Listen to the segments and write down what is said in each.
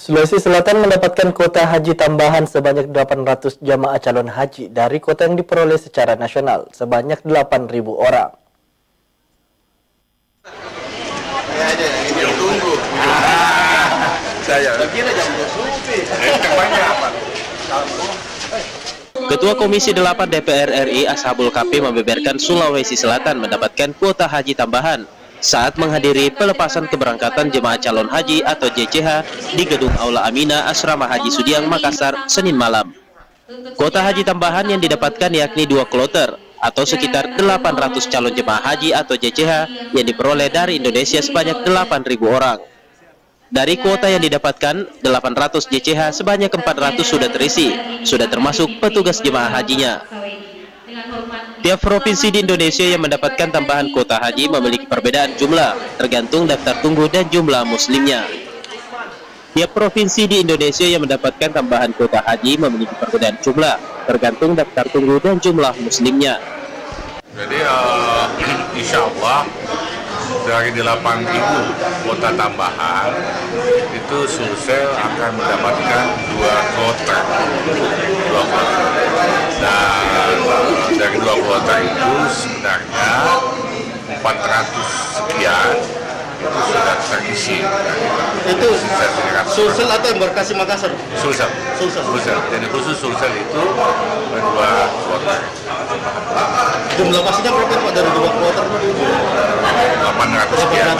Sulawesi Selatan mendapatkan kuota haji tambahan sebanyak 800 jamaah calon haji dari kuota yang diperoleh secara nasional sebanyak 8.000 orang. Ketua Komisi 8 DPR RI Ashabul Kafi membeberkan Sulawesi Selatan mendapatkan kuota haji tambahan saat menghadiri pelepasan keberangkatan jemaah calon haji atau JCH di Gedung Aula Amina Asrama Haji Sudiang, Makassar, Senin malam. Kuota haji tambahan yang didapatkan yakni 2 kloter atau sekitar 800 calon jemaah haji atau JCH yang diperoleh dari Indonesia sebanyak 8.000 orang. Dari kuota yang didapatkan, 800 JCH sebanyak 400 sudah terisi, sudah termasuk petugas jemaah hajinya. Tiap provinsi di Indonesia yang mendapatkan tambahan kuota haji memiliki perbedaan jumlah, tergantung daftar tunggu dan jumlah muslimnya. Tiap provinsi di Indonesia yang mendapatkan tambahan kuota haji memiliki perbedaan jumlah, tergantung daftar tunggu dan jumlah muslimnya. Jadi insya Allah dari 8.000 kuota tambahan itu Sulsel akan mendapatkan 2 kloter. Dan dari 2 kuota itu sebenarnya 400 sekian itu sudah terisi. Itu Sulsel atau embarkasi Makassar? Sulsel. Jadi khusus Sulsel itu 2 kloter. Jumlah pastinya berapa Pak dari 2 kloter? 800 sekian.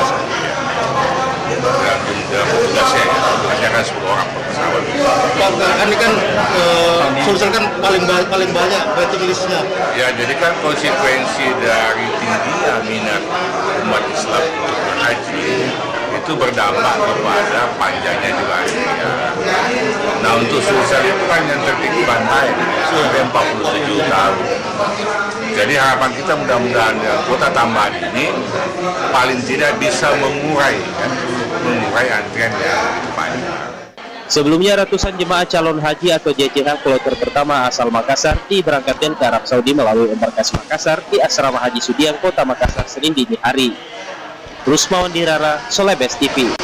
Dan tugasnya hanya kan 10 orang per pesawat. Pak, ini kan Sulsel kan paling banyak waiting listnya. Ya, jadi kan konsekuensi dari tingginya minat umat Islam haji itu berdampak kepada panjangnya juga ya. Nah, untuk Sulsel itu kan yang tertinggi Bantai sampai 47 tahun. Jadi harapan kita mudah-mudahan kuota tambahan ini paling tidak bisa mengurai antrian yang begitu panjang. Sebelumnya ratusan jemaah calon haji atau JCH kloter pertama asal Makassar diberangkatkan ke Arab Saudi melalui embarkasi Makassar di Asrama Haji Sudiang, Kota Makassar, Senin dini hari. Rusmawan Dirara, Solebes TV.